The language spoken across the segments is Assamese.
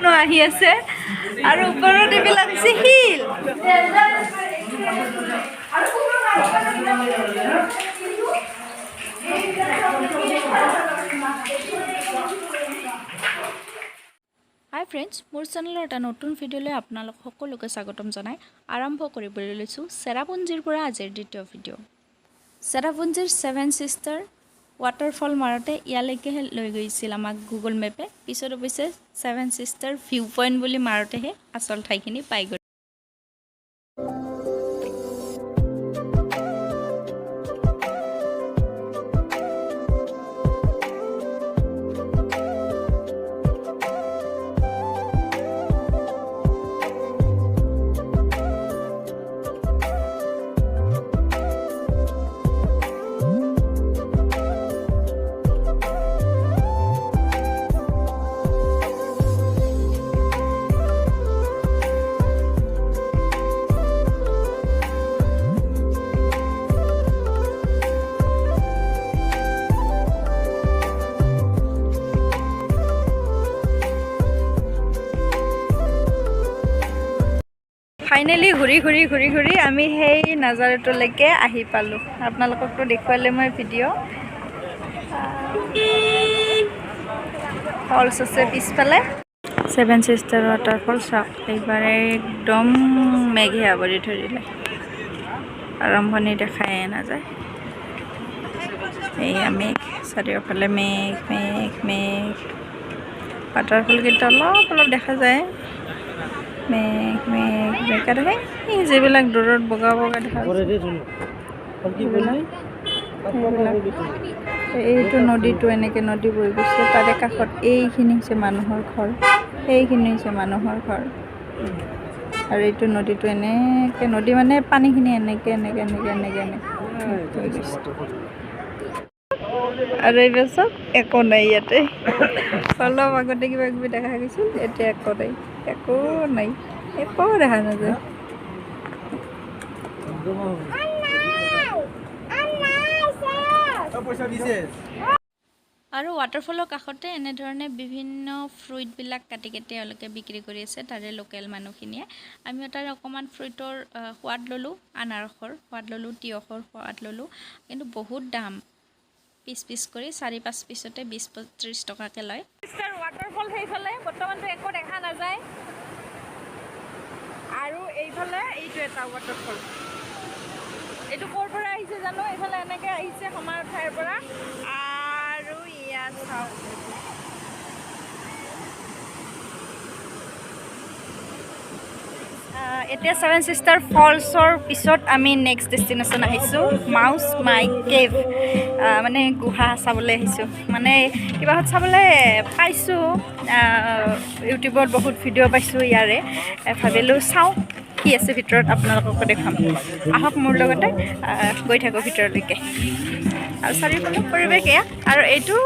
বৰষুণো আহি আছে আৰু ওপৰত এইবিলাক আছে শিল। হাই ফ্ৰেণ্ডছ, মোৰ চেনেলৰ এটা নতুন ভিডিঅ'লৈ আপোনালোক সকলোকে স্বাগতম জনাই আৰম্ভ কৰিবলৈ লৈছোঁ চেৰাপুঞ্জীৰ পৰা আজিৰ দ্বিতীয় ভিডিঅ'। চেৰাপুঞ্জীৰ 7 চিষ্টাৰ ৱাটাৰফল মাৰোঁতে ইয়ালৈকে লৈ গৈছিল আমাক গুগল মেপে। পিছত অৱশ্যে 7 চিষ্টাৰ ভিউ পইণ্ট বুলি মাৰোঁতেহে আচল ঠাইখিনি পাই গ'ল। ফাইনেলি ঘূৰি আমি সেই নাজাৰাটোলৈকে আহি পালোঁ। আপোনালোককতো দেখুৱালে মই ভিডিঅ'। ফলছ আছে পিছফালে। 7 চিষ্টাৰ ৱাটাৰফল চাওক, এইবাৰ একদম মেঘে আৱৰি ধৰিলে। আৰম্ভণি দেখাই নাযায়। এয়া মেঘ, চাৰিওফালে মেঘ মেঘ মেঘ। ৱাটাৰফলকেইটা অলপ দেখা যায়। মেঘ মেঘ মেঘ আৰু সেই যিবিলাক দূৰত বগা বগা দেখা এইটো নদীটো এনেকৈ নদী বৈ গৈছে। তাৰে কাষত এইখিনি হৈছে মানুহৰ ঘৰ, সেইখিনি হৈছে মানুহৰ ঘৰ। আৰু এইটো নদীটো এনেকৈ নদী মানে পানীখিনি এনেকৈ হৈ গৈছে। আৰু এইবাৰ চব একো নাই ইয়াতে। অলপ আগতে কিবা কিবি দেখা গৈছিল, এতিয়া একো নাই, একো দেখা নাযায়। আৰু ৱাটাৰফলৰ কাষতে এনেধৰণে বিভিন্ন ফ্ৰুইটবিলাক কাটি তেওঁলোকে বিক্ৰী কৰি আছে, তাৰে লোকেল মানুহখিনিয়ে। আমিও তাৰে অকণমান ফ্ৰুইটৰ সোৱাদ ল'লোঁ, আনাৰসৰ সোৱাদ ল'লোঁ, তিয়ঁহৰ সোৱাদ ল'লোঁ, কিন্তু বহুত দাম। পিচ কৰি 4-5 পিছতে 20-30 টকাকৈ লয়। ৱাটাৰফল সেইফালে বৰ্তমানটো একো দেখা নাযায়। আৰু এইফালে এইটো এটা ৱাটাৰফল। এইটো ক'ৰ পৰা আহিছে জানো? এইফালে এনেকৈ আহিছে সমাৰ ঠাইৰ পৰা। আৰু ইয়াত চাওক, এতিয়া 7 চিষ্টাৰ ফলছৰ পিছত আমি নেক্সট ডেষ্টিনেশ্যন আহিছোঁ মাউচমাই কেভ। মানে গুহা চাবলৈ আহিছোঁ। মানে কিবাহত চাবলৈ পাইছোঁ, ইউটিউবত বহুত ভিডিঅ' পাইছোঁ ইয়াৰে। ভাবিলোঁ চাওঁ কি আছে ভিতৰত, আপোনালোককো দেখাম। আহক মোৰ লগতে, গৈ থাকোঁ ভিতৰলৈকে। আৰু চাৰিওফালে পৰিৱেশ এয়া। আৰু এইটো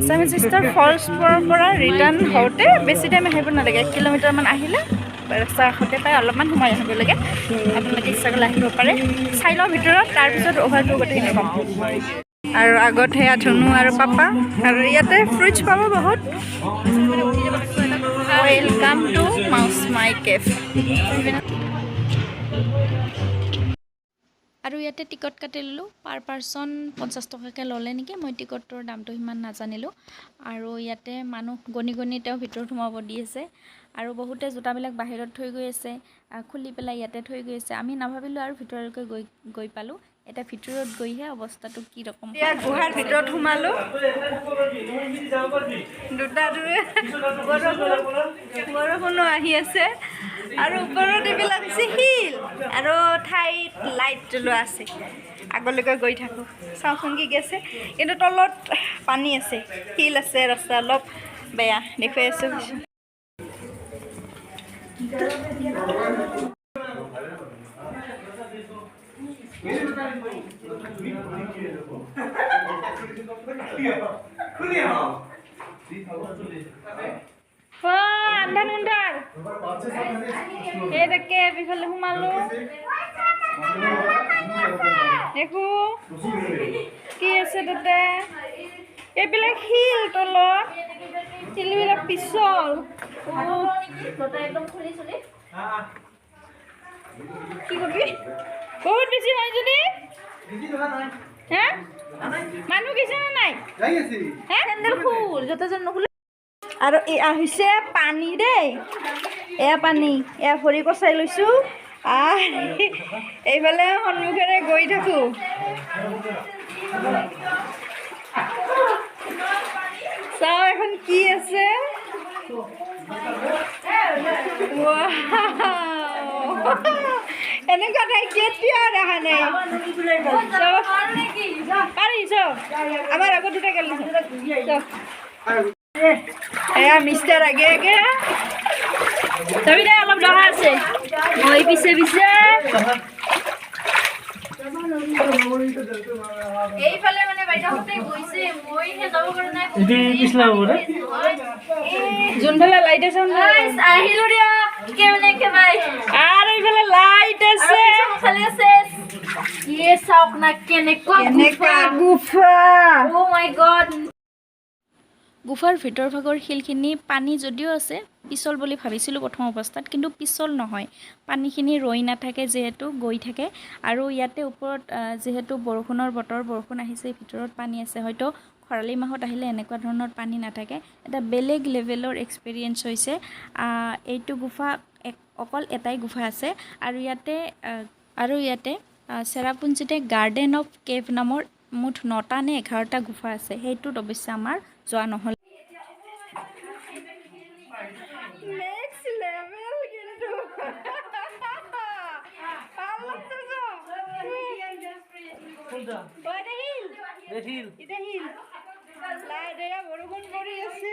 7 চিষ্টাৰ ফলছৰ পৰা ৰিটাৰ্ণ হওঁতে বেছি টাইম আহিব নালাগে, 1 কিলোমিটাৰমান আহিলে ৰাস্তাৰ কাষতে পাই। অলপমান সোমাই আহিব লাগে। আপোনালোকে ইচ্ছা কৰিলে আহিব পাৰে। চাই লওঁ ভিতৰত, তাৰপিছত অভাৰটো গোটেইখিনি ক'ম। আৰু আগত সেয়া ধুনু আৰু পাপা। আৰু ইয়াতে ফ্ৰুইটছ পাব বহুত। Welcome to Mawsmai cave. আৰু ইয়াতে টিকট কাটি ল'লোঁ। পাৰ পাৰ্চন 50 টকাকৈ ল'লে নেকি, মই টিকটটোৰ দামটো সিমান নাজানিলোঁ। আৰু ইয়াতে মানুহ গণি তেওঁ ভিতৰত সোমাব দি আছে। আৰু বহুতে জোতাবিলাক বাহিৰত থৈ গৈ আছে, খুলি পেলাই ইয়াতে থৈ গৈ আছে। আমি নাভাবিলোঁ আৰু ভিতৰলৈকে গৈ পালোঁ। এতিয়া ভিতৰত গৈহে অৱস্থাটো কি ৰকম। এতিয়া গুহাৰ ভিতৰত সোমালোঁ। বৰষুণো আহি আছে আৰু ওপৰত এইবিলাক আছে শিল আৰু ঠাইত লাইট জ্বলোৱা আছে। আগলৈকে গৈ থাকোঁ, চাওঁচোন কি আছে। কিন্তু তলত পানী আছে, শিল আছে, ৰাস্তা অলপ বেয়া দেখুৱাই আছোঁ। আন্ধাৰ এই তাকে বিফালে সোমালোঁ। দেখো কি আছে তাতে, এইবিলাক শিল তলত, শিলবিলাক পিছল। কি করবি বহুত বেশি হয় যদি হ্যাঁ মানুহ গেছে না নাই হ্যাঁ সেন্দেল খুল যতজন নুখুলে আৰু এয়া হৈছে পানী দেই এয়া পানী এয়া ভৰি কচাই লৈছোঁ এইফালে সন্মুখেৰে গৈ থাকোঁ চাওঁ এখন কি আছে এনেকুৱা ঠাই কেতিয়াও দেখা নাই পাৰিছ আমাৰ আগত দুটা গেলি এয়া মিষ্টাৰ আগে আগে তবি দে অলপ ডহা আছে মই পিছে পিছে এইফালে মানে বাইদেউহঁতে গৈছে মইহে যাব পৰা নাই যোনফালে লাইট আছে আহিলো দিয়া কেনেকে বাই আৰু এইফালে লাইট আছে ইয়ে চাওক না কেনেকুৱা গুফা ও মাই গড গুফাৰ ভিতৰ ভাগৰ শিলখিনি পানী যদিও আছে পিছল বুলি ভাবিছিলোঁ প্ৰথম অৱস্থাত কিন্তু পিছল নহয় পানীখিনি ৰৈ নাথাকে যিহেতু গৈ থাকে আৰু ইয়াতে ওপৰত যিহেতু বৰষুণৰ বতৰ বৰষুণ আহিছে ভিতৰত পানী আছে হয়তো খৰালি মাহত আহিলে এনেকুৱা ধৰণৰ পানী নাথাকে এটা বেলেগ লেভেলৰ এক্সপিৰিয়েঞ্চ হৈছে এইটো গুফা অকল এটাই গুফা আছে আৰু ইয়াতে চেৰাপুঞ্জীতে গাৰ্ডেন অফ কেভ নামৰ মুঠ 9টা নে 11টা গুফা আছে সেইটোত অৱশ্যে আমাৰ যোৱা নহ'ল নেক্সট লেভেল কিন্তু বৰষুণ পৰি আছে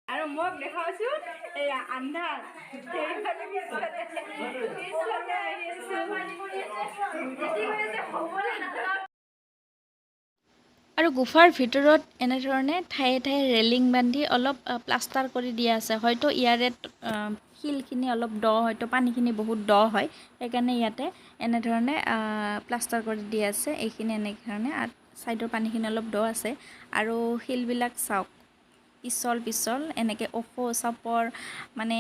আৰু মোক দেখাওঁচোন এয়া আন্ধাৰ আৰু গুফাৰ ভিতৰত এনেধৰণে ঠায়ে ঠায়ে ৰেলিং বান্ধি অলপ প্লাষ্টাৰ কৰি দিয়া আছে হয়তো ইয়াৰে শিলখিনি অলপ দ হয়তো পানীখিনি বহুত দ হয় সেইকাৰণে ইয়াতে এনেধৰণে প্লাষ্টাৰ কৰি দিয়া আছে এইখিনি এনেধৰণে আৰু ছাইডৰ পানীখিনি অলপ দ আছে আৰু শিলবিলাক চাওক পিছল এনেকৈ ওখ চাপৰ মানে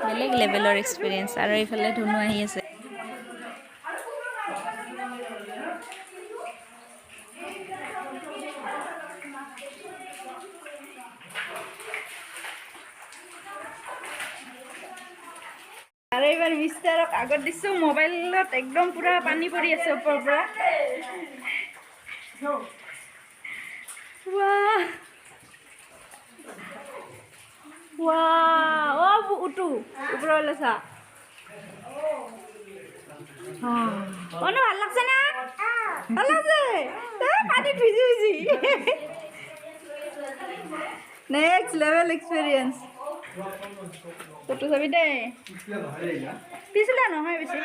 বেলেগ লেভেলৰ এক্সপিৰিয়েঞ্চ আৰু এইফালে ধুনু আহি আছে আৰু এইবাৰ মিষ্টাৰক আগত দিছোঁ মোবাইলত একদম পুৰা পানী পৰি আছে ওপৰৰ পৰা উঠো ওপৰলৈ চা ভাল লাগছে না ভাল লাগছে পানী ভিজি নেক্সট লেভেল এক্সপিৰিয়েঞ্চ ফটো চাবি দেই পিছলা নহয় বেছি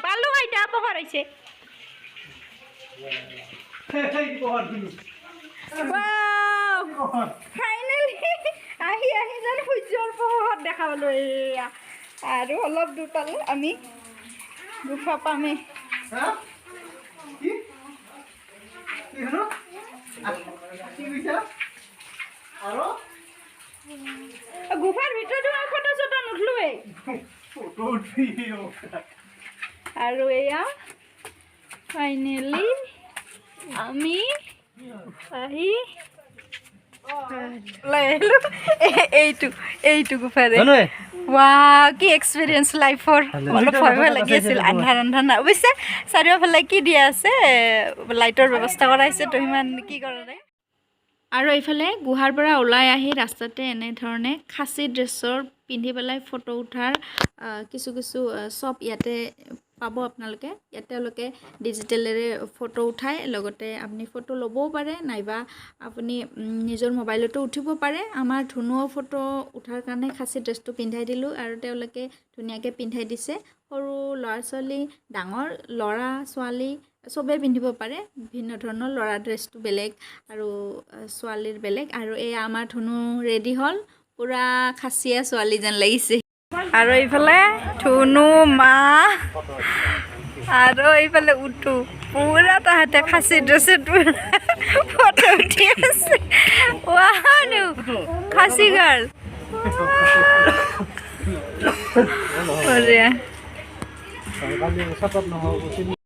পালো আইতা পোহৰ হৈছে ফাইনেলি আহি যেন সূৰ্যৰ পোহৰ দেখা পালোঁ এয়া আৰু অলপ দূৰ পালোঁ আমি গুফা পামেই গুফাৰ ভিতৰতো মই ফটো চটো নুঠলোৱেই আৰু এয়া ফাইনেলি আমি আহি এইটো গুফাৰে কি এক্সপিৰিয়েঞ্চ লাইফৰ অলপ ভয় লাগি আছিল আন্ধাৰ না অৱশ্যে চাৰিওফালে কি দিয়া আছে লাইটৰ ব্যৱস্থা কৰা হৈছে তো সিমান কি কৰা নাই আৰু এইফালে গুহাৰ পৰা ওলাই আহি ৰাস্তাতে এনেধৰণে খাচী ড্ৰেছৰ পিন্ধি পেলাই ফটো উঠাৰ কিছু চব ইয়াতে পাব আপোনালোকে ইয়াতে তেওঁলোকে ডিজিটেলেৰে ফটো উঠায় লগতে আপুনি ফটো ল'বও পাৰে নাইবা আপুনি নিজৰ মোবাইলতো উঠিব পাৰে আমাৰ ধুনুৰ ফটো উঠাৰ কাৰণে খাচী ড্ৰেছটো পিন্ধাই দিলোঁ আৰু তেওঁলোকে ধুনীয়াকৈ পিন্ধাই দিছে সৰু ল'ৰা ছোৱালী ডাঙৰ ল'ৰা ছোৱালী চবেই পিন্ধিব পাৰে ভিন্ন ধৰণৰ ল'ৰা ড্ৰেছটো বেলেগ আৰু ছোৱালীৰ বেলেগ আৰু এই আমাৰ ধুনু ৰেডি হ'ল পুৰা খাচীয়া ছোৱালী যেন লাগিছে আৰু এইফালে ধুনু মা আৰু এইফালে উঠো পুৰা তাহাঁতে খাচী ড্ৰেছত ফটো উঠি আছে ৱাও খাচী গাৰ্ল বঢ়িয়া